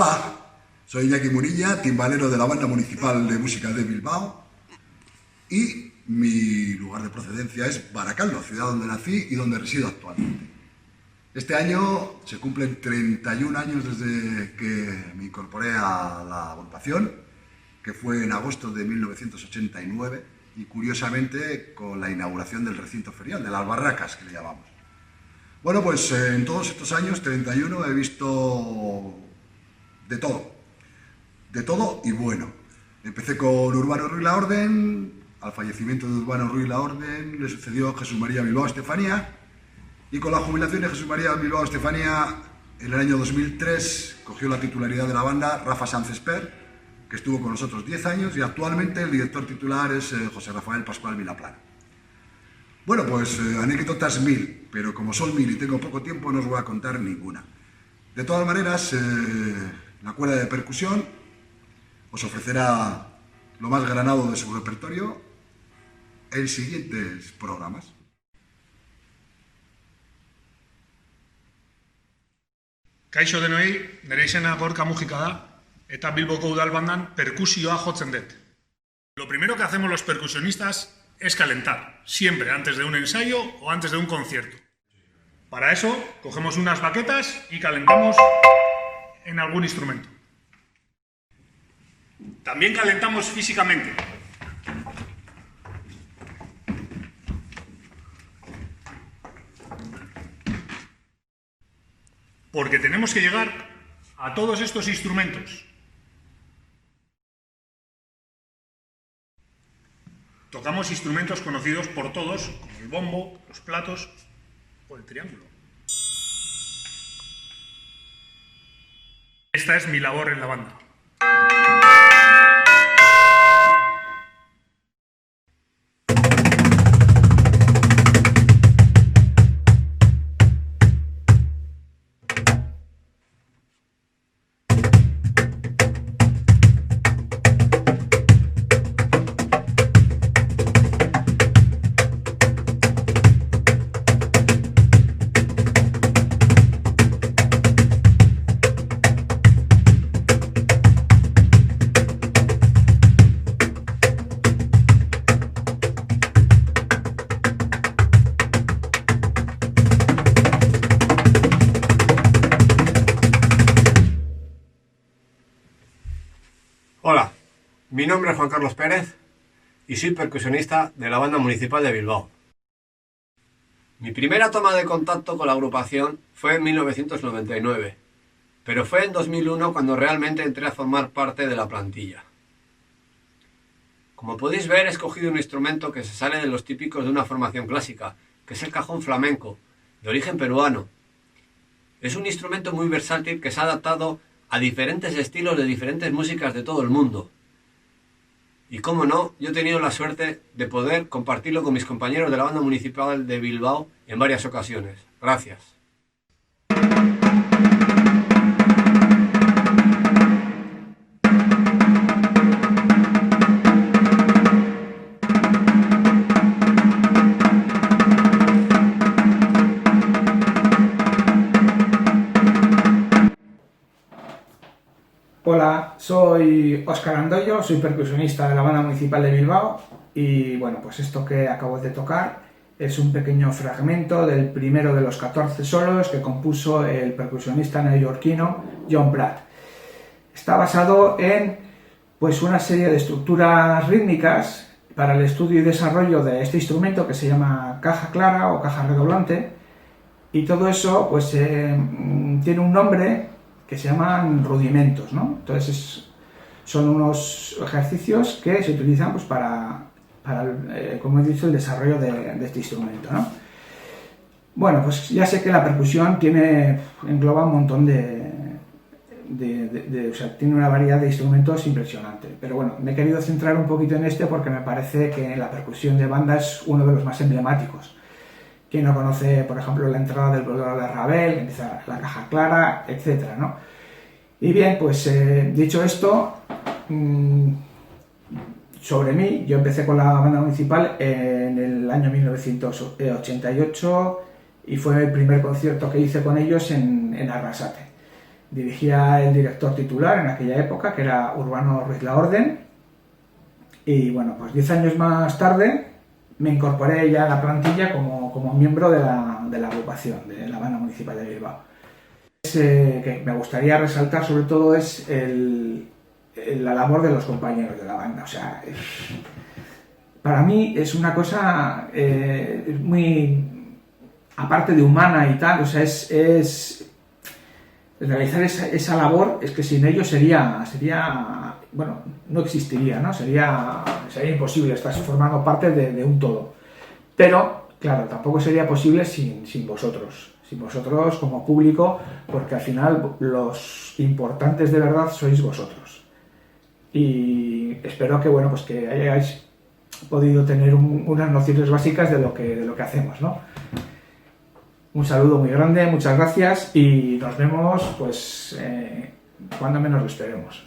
Hola, soy Iñaki Munilla, timbalero de la Banda Municipal de Música de Bilbao y mi lugar de procedencia es Baracaldo, ciudad donde nací y donde resido actualmente. Este año se cumplen 31 años desde que me incorporé a la agrupación, que fue en agosto de 1989 y curiosamente con la inauguración del recinto ferial, de las barracas que le llamamos. Bueno, pues en todos estos años, 31, he visto de todo y bueno. Empecé con Urbano Ruiz La Orden, al fallecimiento de Urbano Ruiz La Orden le sucedió Jesús María Bilbao Estefanía, y con la jubilación de Jesús María Bilbao Estefanía, en el año 2003, cogió la titularidad de la banda Rafa Sanz Esper, que estuvo con nosotros 10 años, y actualmente el director titular es José Rafael Pascual Vilaplana. Bueno, pues anécdotas mil, pero como son mil y tengo poco tiempo, no os voy a contar ninguna. De todas maneras, la Cuerda de Percusión os ofrecerá lo más granado de su repertorio en siguientes programas. Kaixo denoi, nire izena Gorka Mujika da, eta Bilboko Udal Bandan perkusioa jotzen dut. Lo primero que hacemos los percusionistas es calentar, siempre antes de un ensayo o antes de un concierto. Para eso, cogemos unas baquetas y calentamos en algún instrumento. También calentamos físicamente. Porque tenemos que llegar a todos estos instrumentos. Tocamos instrumentos conocidos por todos, como el bombo, los platos o el triángulo. Esta es mi labor en la banda. Hola, mi nombre es Juan Carlos Pérez y soy percusionista de la Banda Municipal de Bilbao. Mi primera toma de contacto con la agrupación fue en 1999, pero fue en 2001 cuando realmente entré a formar parte de la plantilla. Como podéis ver, he escogido un instrumento que se sale de los típicos de una formación clásica, que es el cajón flamenco, de origen peruano. Es un instrumento muy versátil que se ha adaptado a diferentes estilos de diferentes músicas de todo el mundo. Y cómo no, yo he tenido la suerte de poder compartirlo con mis compañeros de la Banda Municipal de Bilbao en varias ocasiones. Gracias. Hola, soy Óscar Andoyo, soy percusionista de la Banda Municipal de Bilbao y bueno, pues esto que acabo de tocar es un pequeño fragmento del primero de los 14 solos que compuso el percusionista neoyorquino John Pratt. Está basado en pues una serie de estructuras rítmicas para el estudio y desarrollo de este instrumento que se llama caja clara o caja redoblante, y todo eso pues tiene un nombre que se llaman rudimentos, ¿no? Entonces son unos ejercicios que se utilizan pues, para como he dicho, el desarrollo de este instrumento, ¿no? Bueno, pues ya sé que la percusión engloba un montón o sea, tiene una variedad de instrumentos impresionante, pero bueno, me he querido centrar un poquito en este porque me parece que la percusión de banda es uno de los más emblemáticos. Quien no conoce, por ejemplo, la entrada del bolero de Ravel, que empieza la caja clara, etcétera, ¿no? Y bien, pues dicho esto, sobre mí, yo empecé con la Banda Municipal en el año 1988 y fue el primer concierto que hice con ellos en Arrasate. Dirigía el director titular en aquella época, que era Urbano Ruiz La Orden. Y bueno, pues 10 años más tarde me incorporé ya a la plantilla como miembro de la agrupación de la Banda Municipal de Bilbao. Que me gustaría resaltar sobre todo es la labor de los compañeros de la banda. O sea, para mí es una cosa muy, aparte de humana y tal, o sea, es realizar esa labor, es que sin ellos sería bueno, no existiría, ¿no? Sería imposible, estás formando parte de un todo. Pero, claro, tampoco sería posible sin vosotros como público, porque al final los importantes de verdad sois vosotros. Y espero que, bueno, pues que hayáis podido tener unas nociones básicas de lo que hacemos, ¿no? Un saludo muy grande, muchas gracias y nos vemos, pues, cuando menos lo esperemos.